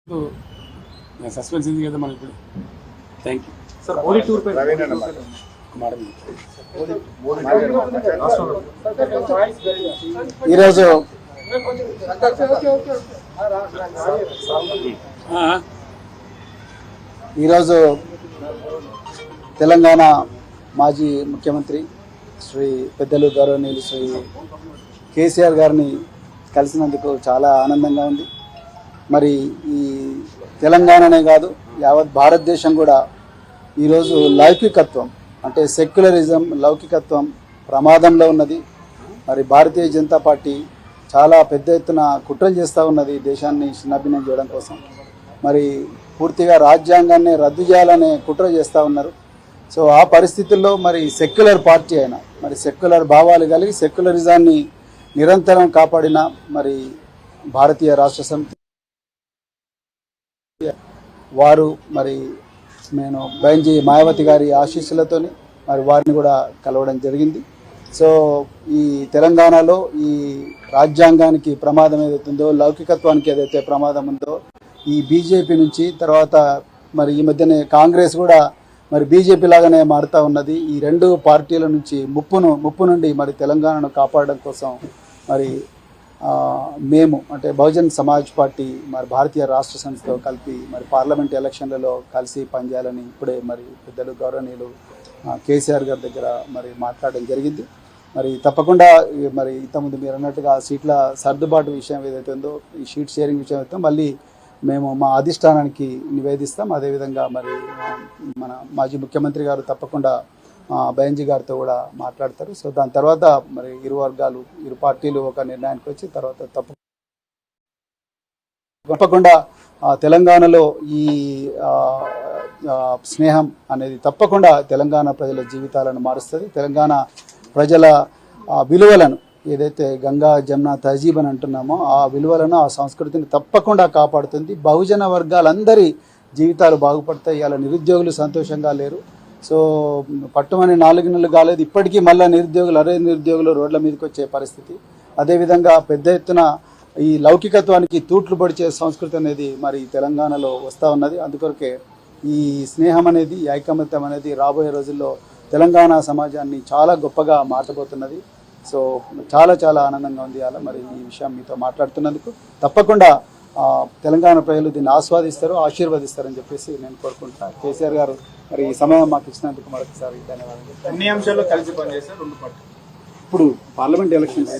Suspense ఉంది కదా మనకి ఇప్పుడు. Thank you sir. Modi tour పై ఈరోజు తెలంగాణ మాజీ ముఖ్యమంత్రి శ్రీ పెద్దలు గౌరవనీయులు శ్రీ కేసీఆర్ గారిని కలిసినందుకు చాలా ఆనందంగా ఉంది. మరి ఈ తెలంగాణనే కాదు యావత్ భారతదేశం కూడా ఈరోజు లౌకికత్వం అంటే సెక్యులరిజం లౌకికత్వం ప్రమాదంలో ఉన్నది. మరి భారతీయ జనతా పార్టీ చాలా పెద్ద ఎత్తున కుట్రలు చేస్తూ ఉన్నది దేశాన్ని చిన్నాభిన్నం చేయడం కోసం. మరి పూర్తిగా రాజ్యాంగాన్ని రద్దు చేయాలనే కుట్ర చేస్తూ ఉన్నారు. సో ఆ పరిస్థితుల్లో మరి సెక్యులర్ పార్టీ అయినా మరి సెక్యులర్ భావాలు కలిగి సెక్యులరిజాన్ని నిరంతరం కాపాడిన మరి భారతీయ రాష్ట్ర సమితి వారు మరి నేను బైంజీ మాయావతి గారి ఆశీస్సులతోని మరి వారిని కూడా కలవడం జరిగింది. సో ఈ తెలంగాణలో ఈ రాజ్యాంగానికి ప్రమాదం ఏదైతుందో లౌకికత్వానికి ఏదైతే ప్రమాదం ఉందో ఈ బీజేపీ నుంచి తర్వాత మరి ఈ మధ్యనే కాంగ్రెస్ కూడా మరి బీజేపీ లాగానే మారుతూ ఉన్నది. ఈ రెండు పార్టీల నుంచి ముప్పు నుండి మరి తెలంగాణను కాపాడడం కోసం మరి మేము అంటే బహుజన్ సమాజ్ పార్టీ మరి భారతీయ రాష్ట్ర సమితితో కలిపి మరి పార్లమెంట్ ఎలక్షన్లలో కలిసి పనిచేయాలని ఇప్పుడే మరి పెద్దలు గౌరవనీయులు కేసీఆర్ గారి దగ్గర మరి మాట్లాడడం జరిగింది. మరి తప్పకుండా మరి ఇంతకుముందు మీరు అన్నట్టుగా సీట్ల సర్దుబాటు విషయం ఏదైతే ఉందో ఈ షీట్ షేరింగ్ విషయం అయితే మళ్ళీ మేము మా అధిష్టానానికి నివేదిస్తాం. అదేవిధంగా మరి మన మాజీ ముఖ్యమంత్రి గారు తప్పకుండా బైంజీ గారితో కూడా మాట్లాడతారు. సో దాని తర్వాత మరి ఇరు వర్గాలు ఇరు పార్టీలు ఒక నిర్ణయానికి వచ్చి తర్వాత తప్పకుండా తెలంగాణలో ఈ స్నేహం అనేది తప్పకుండా తెలంగాణ ప్రజల జీవితాలను మారుస్తుంది. తెలంగాణ ప్రజల విలువలను ఏదైతే గంగా జమున తహజీబ్ అని అంటున్నామో ఆ విలువలను ఆ సంస్కృతిని తప్పకుండా కాపాడుతుంది. బహుజన వర్గాలందరి జీవితాలు బాగుపడతాయి. ఇలా నిరుద్యోగులు సంతోషంగా లేరు. సో పట్టుమని 4 నెలలు కాలేదు ఇప్పటికీ మళ్ళీ నిరుద్యోగులు రోడ్ల మీదకి వచ్చే పరిస్థితి. అదేవిధంగా పెద్ద ఎత్తున ఈ లౌకికత్వానికి తూట్లు పడిచే సంస్కృతి అనేది మరి తెలంగాణలో వస్తూ ఉన్నది. అందుకొరకే ఈ స్నేహం అనేది ఈ ఐకమత్యం అనేది రాబోయే రోజుల్లో తెలంగాణ సమాజాన్ని చాలా గొప్పగా మార్చబోతున్నది. సో చాలా చాలా ఆనందంగా ఉంది అలా మరి ఈ విషయం మీతో మాట్లాడుతున్నందుకు. తప్పకుండా తెలంగాణ ప్రజలు దీన్ని ఆస్వాదిస్తారు ఆశీర్వదిస్తారని చెప్పేసి నేను కోరుకుంటున్నాను. కేసీఆర్ గారు మరి ఈ సమయం మాకు ఇచ్చినందుకు మరొకసారి ధన్యవాదాలు. అన్ని అంశాల్లో కలిసి పనిచేస్తారు రెండు పార్టీలు. ఇప్పుడు పార్లమెంట్ ఎలక్షన్స్